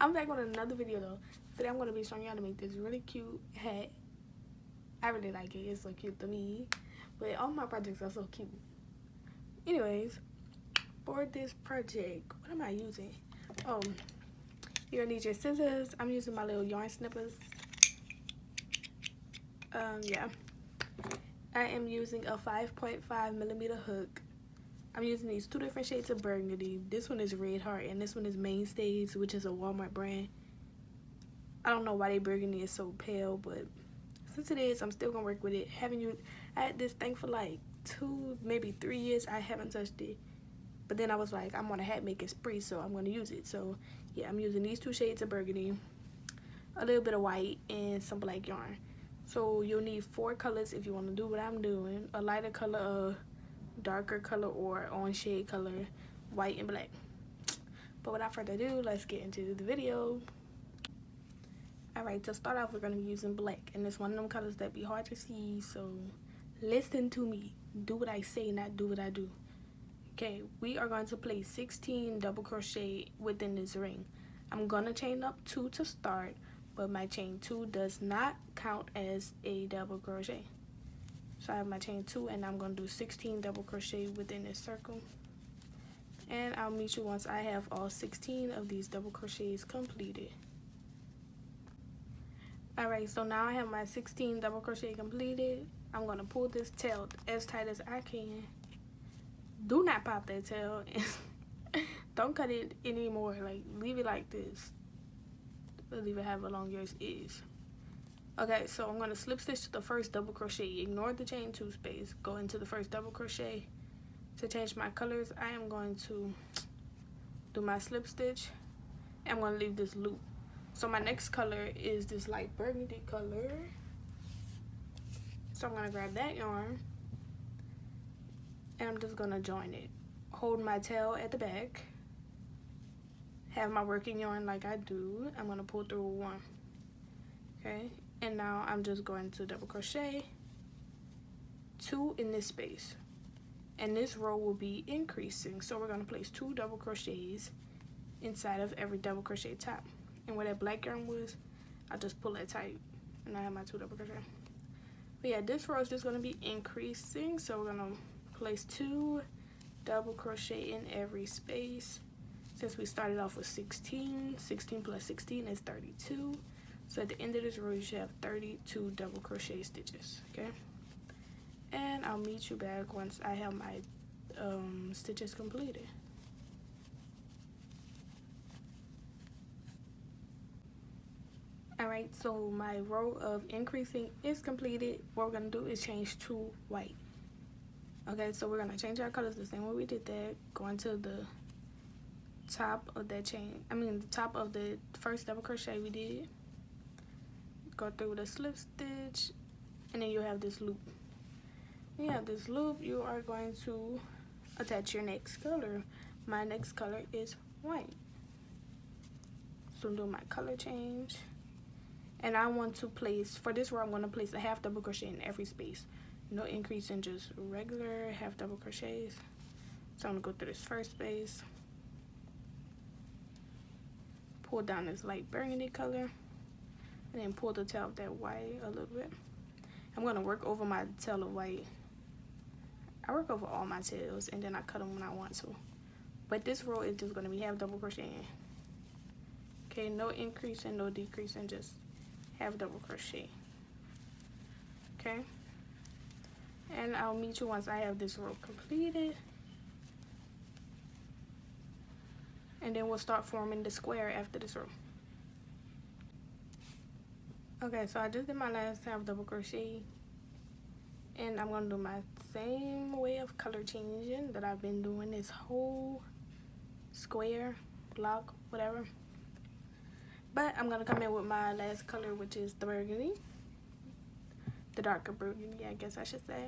I'm back with another video though. Today I'm going to be showing you how to make this really cute hat. I really like it. It's so cute to me. But all my projects are so cute. Anyways, for this project, what am I using? You're going to need your scissors. I'm using my little yarn snippers. Yeah. I am using a 5.5mm hook. I'm using these two different shades of burgundy. This one is Red Heart and this one is Mainstays, which is a Walmart brand. I don't know why they burgundy is so pale, but since it is, I'm still gonna work with it. I had this thing for like 2, maybe 3 years. I haven't touched it, but then I was like, I'm on a hat making spree, so I'm gonna use it. So yeah, I'm using these two shades of burgundy, a little bit of white, and some black yarn. So you'll need 4 colors if you want to do what I'm doing: a lighter color, a darker color, or on shade color, white and black. But without further ado, let's get into the video. Alright, to start off, we're going to be using black, and it's one of them colors that be hard to see, so listen to me. Do what I say, not do what I do. Okay, we are going to place 16 double crochet within this ring. I'm going to chain up 2 to start, but my chain 2 does not count as a double crochet. So I have my chain 2, and I'm going to do 16 double crochet within this circle. And I'll meet you once I have all 16 of these double crochets completed. Alright, so now I have my 16 double crochet completed. I'm going to pull this tail as tight as I can. Do not pop that tail. Don't cut it anymore. Like, leave it like this. Leave it however long yours is. Okay, so I'm going to slip stitch to the first double crochet. Ignore the chain 2 space. Go into the first double crochet. To change my colors, I am going to do my slip stitch. I'm going to leave this loop. So my next color is this light burgundy color. So I'm going to grab that yarn. And I'm just going to join it. Hold my tail at the back. Have my working yarn like I do. I'm going to pull through 1. Okay. And now I'm just going to double crochet 2 in this space. And this row will be increasing. So we're going to place 2 double crochets inside of every double crochet top. And where that black yarn was, I just pull it tight. And I have my 2 double crochet. But yeah, this row is just going to be increasing. So we're going to place 2 double crochet in every space. Since we started off with 16, 16 plus 16 is 32. So at the end of this row, you should have 32 double crochet stitches, okay? And I'll meet you back once I have my stitches completed. Alright, so my row of increasing is completed. What we're going to do is change to white. Okay, so we're going to change our colors the same way we did that. Go into the top of that chain, the top of the first double crochet we did. Go through the slip stitch, and then you have this loop. When you have this loop, you are going to attach your next color. My next color is white. So I'm doing my color change. And I want to place, for this row, I'm going to place a half double crochet in every space. No increase in just regular half double crochets. So I'm going to go through this first space. Pull down this light burgundy color. And then pull the tail of that white a little bit. I'm going to work over my tail of white. I work over all my tails and then I cut them when I want to. But this row is just going to be half double crocheting. Okay, no increase and no decrease, and just half double crochet. Okay. And I'll meet you once I have this row completed. And then we'll start forming the square after this row. Okay, so I just did my last half double crochet, and I'm going to do my same way of color changing that I've been doing this whole square, block, whatever. But I'm going to come in with my last color, which is the burgundy. The darker burgundy, I guess I should say.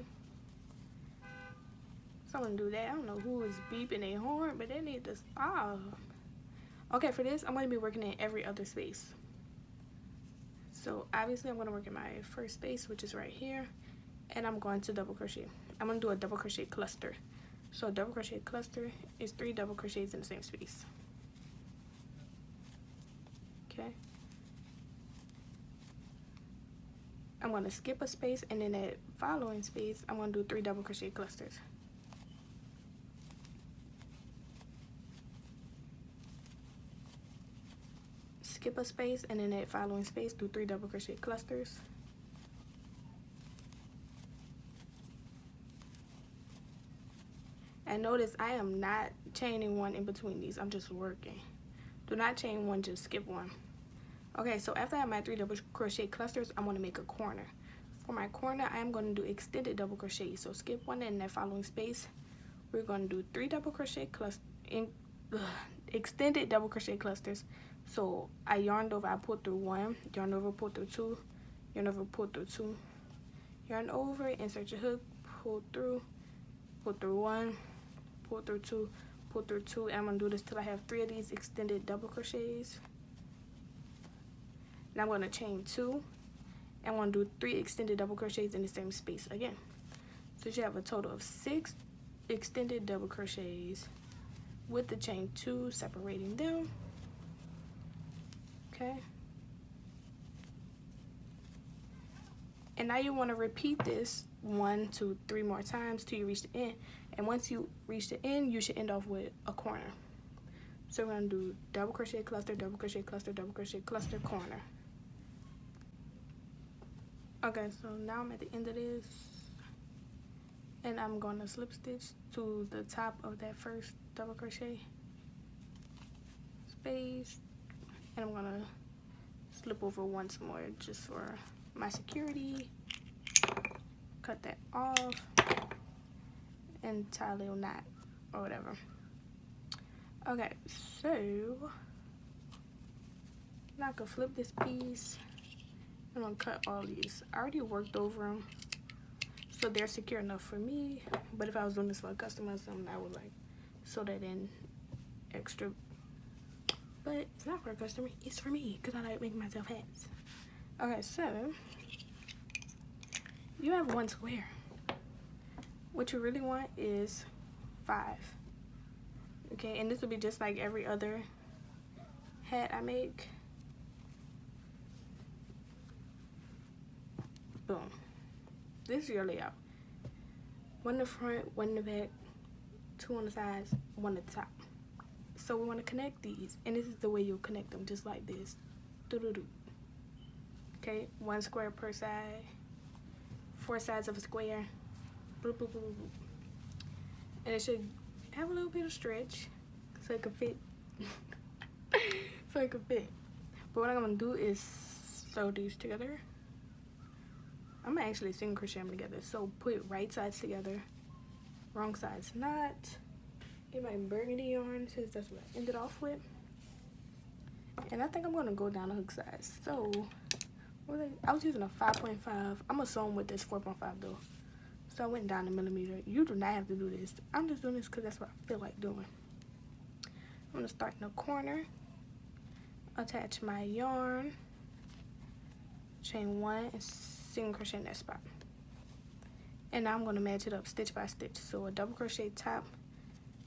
So I'm going to do that. I don't know who is beeping their horn, but they need to stop. Okay, for this, I'm going to be working in every other space. So obviously I'm going to work in my first space, which is right here, and I'm going to double crochet. I'm going to do a double crochet cluster. So a double crochet cluster is 3 double crochets in the same space. Okay, I'm going to skip a space, and then that following space I'm going to do 3 double crochet clusters. Skip a space, and then that following space do 3 double crochet clusters. And notice I am not chaining one in between these, I'm just working. Do not chain one, just skip one. Okay, so after I have my 3 double crochet clusters, I'm going to make a corner. For my corner, I am going to do extended double crochet. So skip one, and in that following space we're going to do 3 double crochet extended double crochet clusters. So I yarned over, I pulled through 1, yarn over, pull through 2, yarn over, pull through 2, yarn over, insert your hook, pull through 1, pull through 2, pull through 2, and I'm going to do this till I have 3 of these extended double crochets. Now I'm going to chain 2, and I'm going to do 3 extended double crochets in the same space again. So you have a total of 6 extended double crochets with the chain 2 separating them. Okay. And now you want to repeat this 1, 2, 3 more times till you reach the end. And once you reach the end, you should end off with a corner. So we're going to do double crochet cluster, double crochet cluster, double crochet cluster, corner. Okay, so now I'm at the end of this, and I'm going to slip stitch to the top of that first double crochet space, and I'm going to slip over once more just for my security. Cut that off and tie a little knot or whatever. Okay, so now I can flip this piece. I'm gonna cut all these. I already worked over them, so they're secure enough for me. But if I was doing this for a customer or something, I would like sew that in extra. But it's not for a customer, it's for me, because I like making myself hats. Okay, so you have 1 square. What you really want is 5. Okay, and this will be just like every other hat I make. Boom. This is your layout. 1 in the front, 1 in the back, 2 on the sides, 1 at the top. So we want to connect these, and this is the way you'll connect them, just like this. Doo-doo-doo. Okay, 1 square per side, 4 sides of a square. Boop, boop, boop, boop. And it should have a little bit of stretch so it can fit. So it can fit. But what I'm gonna do is sew these together. I'm gonna actually single crochet them together. So put right sides together, wrong sides not. Get my burgundy yarn since that's what I ended off with. And I think I'm gonna go down the hook size. So I was using a 5.5. I'm gonna sew them with this 4.5 though. So I went down a millimeter. You do not have to do this. I'm just doing this because that's what I feel like doing. I'm gonna start in the corner, attach my yarn, chain 1, and single crochet in that spot. And now I'm gonna match it up stitch by stitch. So a double crochet top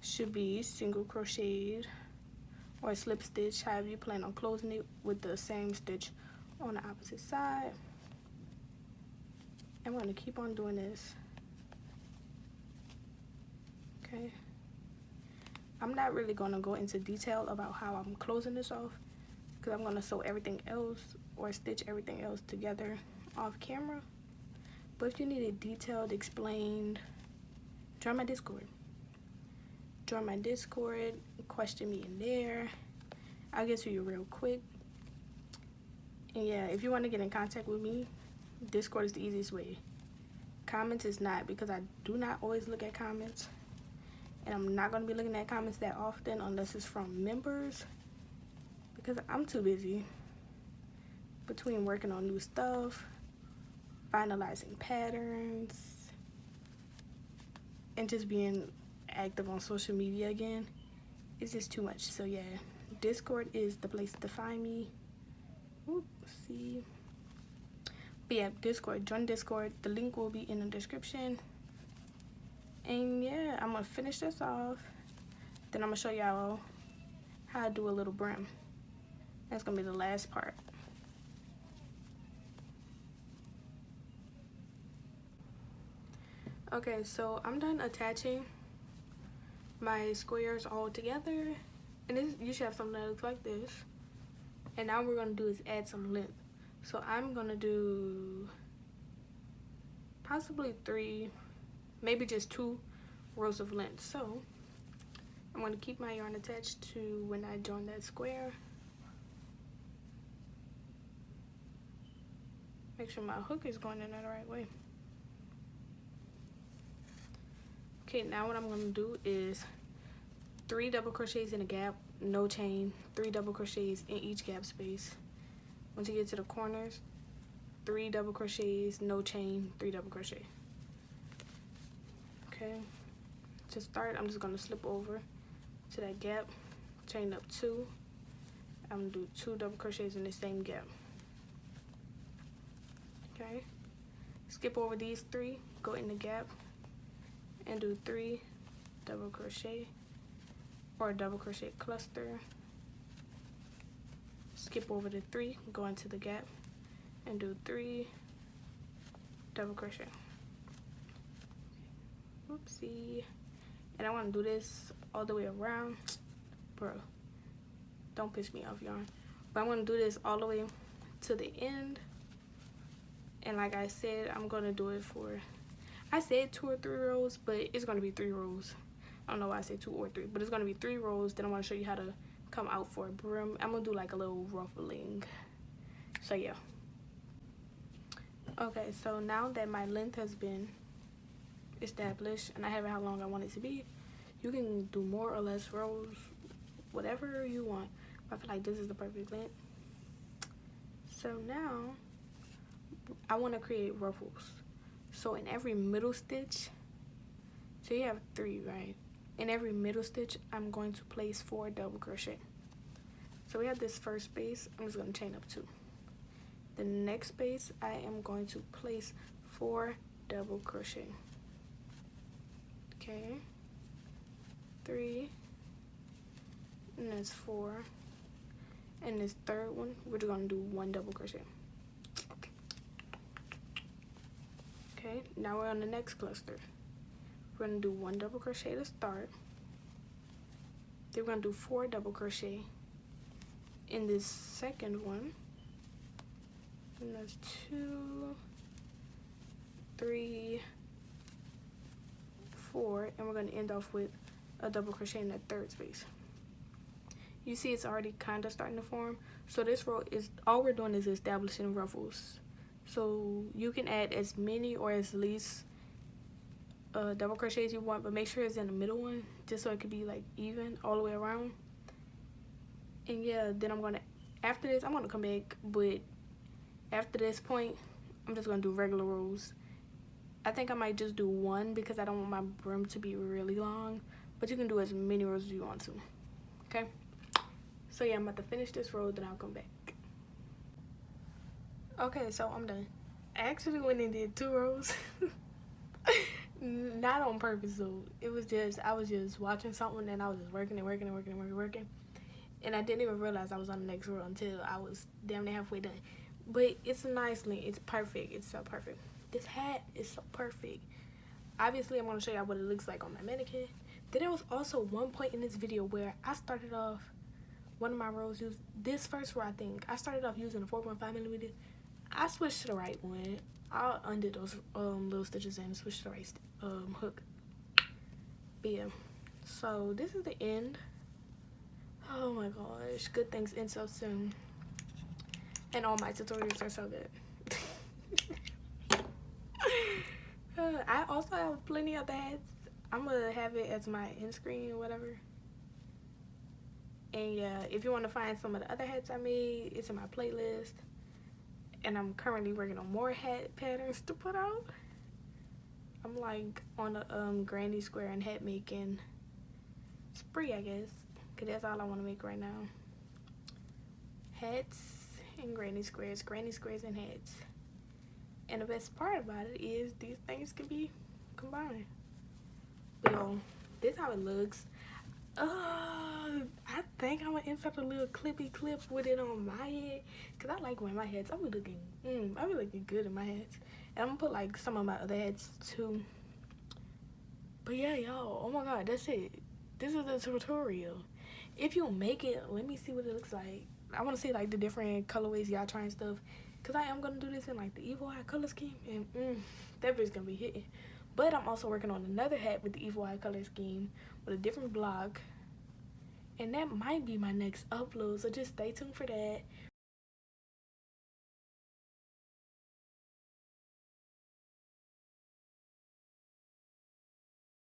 should be single crocheted or a slip stitch, however you plan on closing it, with the same stitch on the opposite side. I'm gonna keep on doing this. Okay. I'm not really gonna go into detail about how I'm closing this off, because I'm gonna sew everything else or stitch everything else together off camera. But if you need it detailed, explained, join my Discord. Join my Discord, question me in there. I'll get to you real quick. And yeah, if you want to get in contact with me, Discord is the easiest way. Comments is not, because I do not always look at comments. And I'm not going to be looking at comments that often unless it's from members, because I'm too busy between working on new stuff, finalizing patterns, and just being active on social media again. It's just too much. So yeah, Discord is the place to find me. Oop, see. But yeah, Discord, join Discord. The link will be in the description. And yeah, I'm gonna finish this off. Then I'm gonna show y'all how I do a little brim. That's gonna be the last part. Okay, so I'm done attaching my squares all together, and this, you should have something that looks like this. And now what we're gonna do is add some length. So I'm gonna do possibly 3, maybe just 2 rows of length. So I'm gonna keep my yarn attached to when I join that square. Make sure my hook is going in the right way. Okay, now what I'm gonna do is 3 double crochets in a gap, no chain, 3 double crochets in each gap space. Once you get to the corners, 3 double crochets, no chain, 3 double crochet. Okay, to start, I'm just gonna slip over to that gap, chain up 2. I'm gonna do 2 double crochets in the same gap. Okay, skip over these 3, go in the gap, and do 3 double crochet or a double crochet cluster. Skip over the 3, go into the gap, and do 3 double crochet. Oopsie. And I want to do this all the way around. Bro, don't piss me off, yarn. But I want to do this all the way to the end. And like I said, I'm going to do it for, I said 2 or 3 rows, but it's going to be 3 rows. I don't know why I said 2 or 3, but it's going to be 3 rows. Then I want to show you how to come out for a brim. I'm going to do like a little ruffling. So yeah. Okay, so now that my length has been established and I have it how long I want it to be, you can do more or less rows, whatever you want. I feel like this is the perfect length. So now I want to create ruffles. So in every middle stitch, so you have 3, right? In every middle stitch, I'm going to place 4 double crochet. So we have this first space, I'm just going to chain up 2. The next space, I am going to place 4 double crochet. Okay, 3, and that's 4. And this third one, we're just going to do 1 double crochet. Okay, now we're on the next cluster. We're going to do 1 double crochet to start. Then we're going to do 4 double crochet in this second one. And that's 2, 3, 4, and we're going to end off with a double crochet in that third space. You see it's already kind of starting to form. So this row is, all we're doing is establishing ruffles. So you can add as many or as least double crochets you want, but make sure it's in the middle one, just so it could be like even all the way around. And yeah, then I'm gonna, after this, I'm gonna come back, but after this point, I'm just gonna do regular rows. I think I might just do 1 because I don't want my brim to be really long, but you can do as many rows as you want to. Okay, so yeah, I'm about to finish this row, then I'll come back. Okay, so I'm done. I actually went and did 2 rows. Not on purpose though. It was just, I was just watching something and I was just working and working and working and working and working. And I didn't even realize I was on the next row until I was damn near halfway done. But it's a nice length. It's perfect. It's so perfect. This hat is so perfect. Obviously, I'm going to show you what it looks like on my mannequin. Then there was also one point in this video where I started off one of my rows. This first row, I think. I started off using a 4.5mm. I switched to the right one. I'll undo those little stitches and switch to the right hook. But yeah. So this is the end. Oh my gosh. Good things end so soon. And all my tutorials are so good. I also have plenty of the hats. I'm gonna have it as my end screen or whatever. And yeah, if you want to find some of the other hats I made, it's in my playlist. And I'm currently working on more hat patterns to put out. I'm like on a granny square and hat making spree, I guess, because that's all I want to make right now. Hats and granny squares and hats. And the best part about it is these things can be combined. But this is how it looks. I think I'm gonna insert a little clippy clip with it on my head, cause I like wearing my hats. I be looking good in my hats, and I'm gonna put like some of my other hats too. But yeah, y'all, oh my god, that's it. This is the tutorial. If you make it, let me see what it looks like. I want to see like the different colorways y'all trying stuff, cause I am gonna do this in like the Evil Eye color scheme, and that bitch gonna be hitting. But I'm also working on another hat with the Evil Eye color scheme with a different block, and that might be my next upload. So just stay tuned for that.